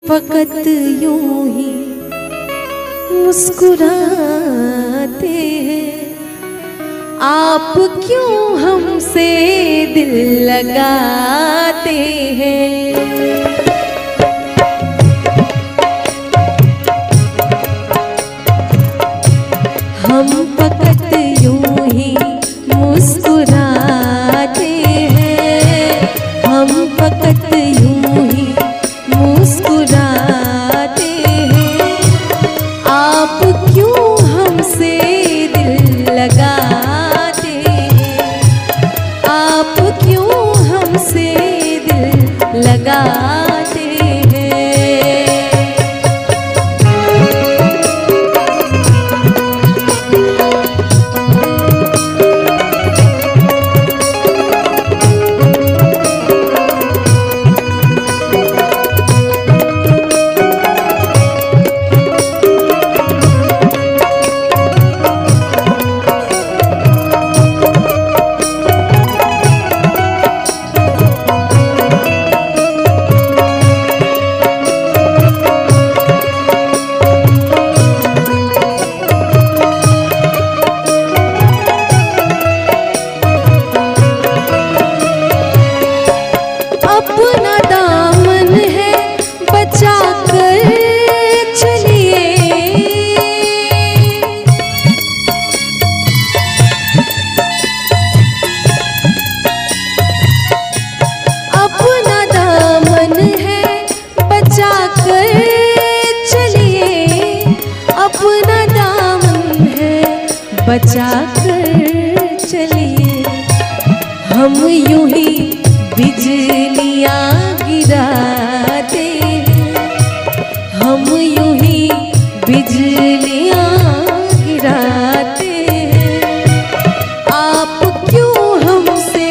फकत यूं ही मुस्कुराते हैं। आप क्यों हमसे दिल लगाते हैं? हम फकत यूं ही मुस्कुराते हैं। हम फकत यूं ही मुस्कुराते हैं। आप क्यों हमसे दिल लगाते हैं? आप क्यों हमसे दिल लगाते हैं? अपना दामन है बचा कर चलिए। अपना दामन है बचा कर चलिए। अपना दामन है बचा कर चलिए। हम यूं ही बिजलियाँ गिराते हैं। हम यूं ही बिजलियाँ गिराते हैं। आप क्यों हमसे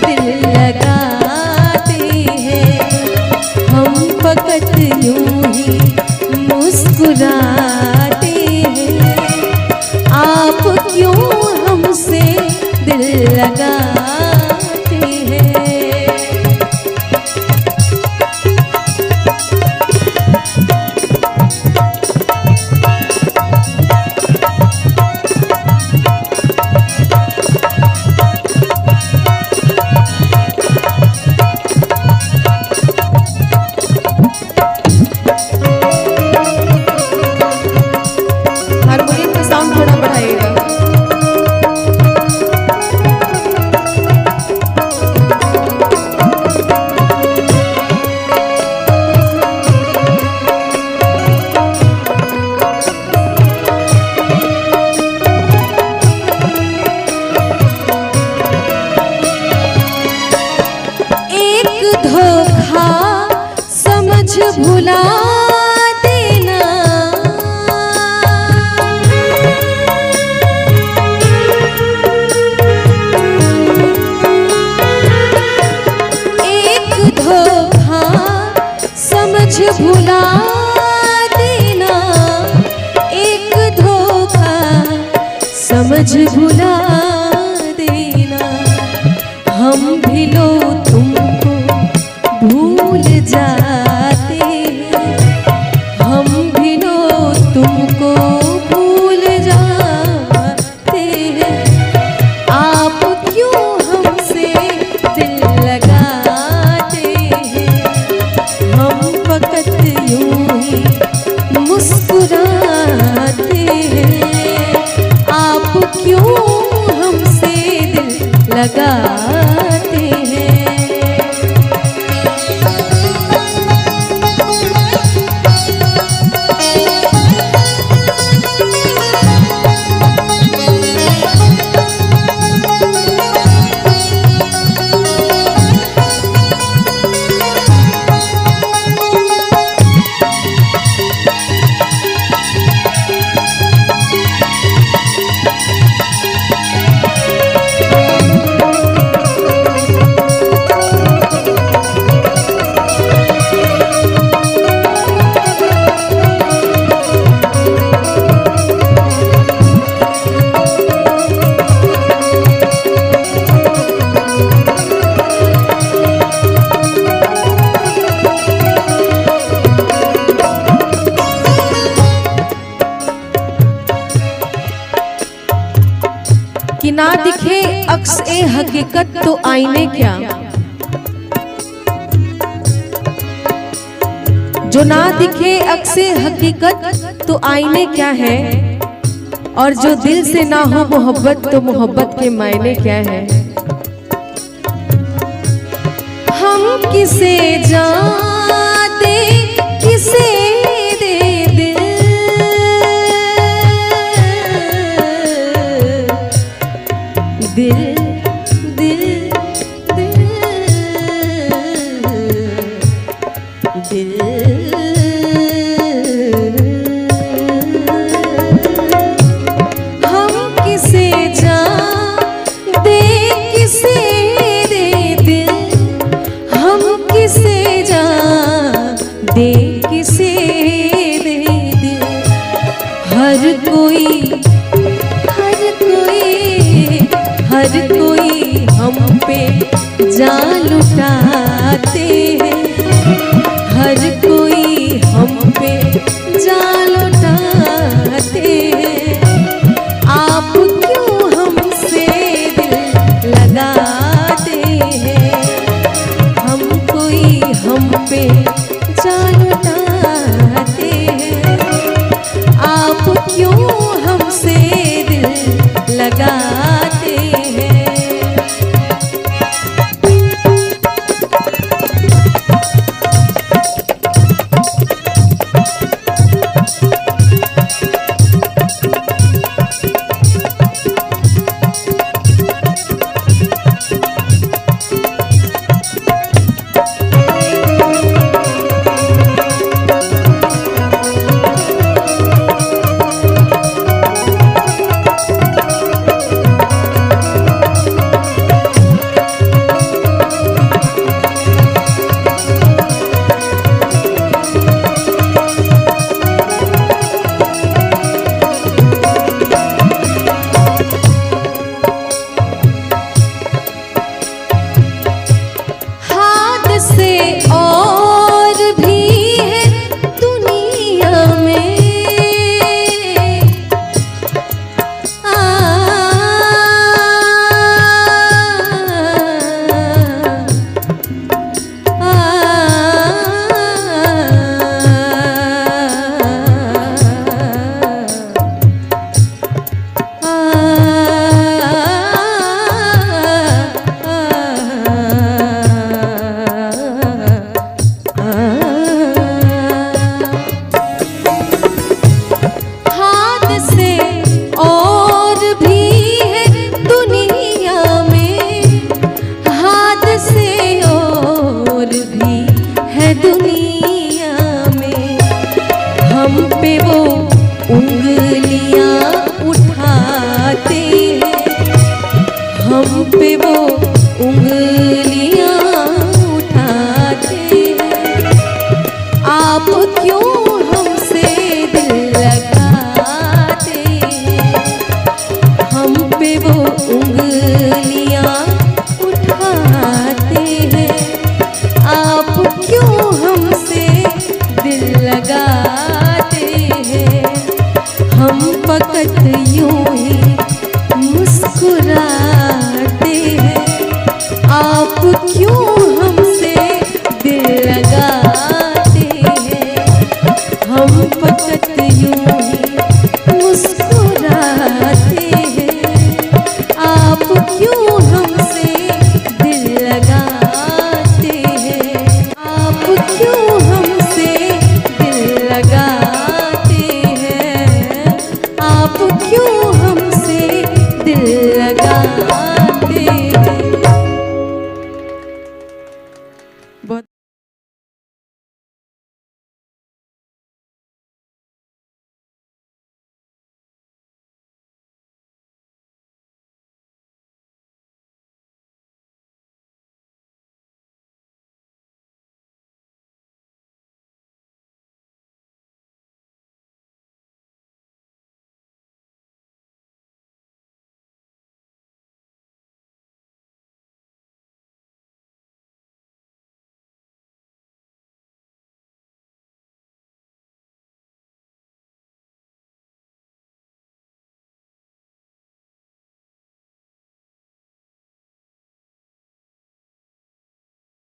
दिल लगाते हैं? हम फकत यूं ही मुस्कुराते हैं। आप क्यों हमसे दिल लगाते हैं? हारमोनियम का साउंड थोड़ा बढ़ाइएगा। एक धोखा समझ भुला देना। एक धोखा समझ भुला देना। एक धोखा समझ भुला देना। हम भी लो तुमको भूल जाते हैं। हम भी लो तुमको भूल जाते हैं। आप क्यों हमसे दिल लगाते हैं? हम फकत यूं ही मुस्कुराते हैं। आप क्यों हमसे दिल लगाते हैं? ना दिखे अक्स ए हकीकत तो आईने क्या, जो ना दिखे अक्स ए हकीकत तो आईने क्या है, और जो दिल से ना हो मोहब्बत तो मोहब्बत के मायने क्या है। हम किसे जाते किसे दे दिल, दिल दिल दिल हम किसे जाते किसे दे दिल, हम किसे जाते किसे दे दिल। हर कोई हम पे जान लुटाते हैं, हर कोई हम पे जान लुटाते हैं। आप क्यों हमसे दिल लगाते हैं, हम पे जान लुटाते हैं। आप क्यों हमसे दिल लगाते हैं। हम पे वो उंगलियां उठाते हैं, हम पे वो उंगलियां उठाते हैं। आप क्यों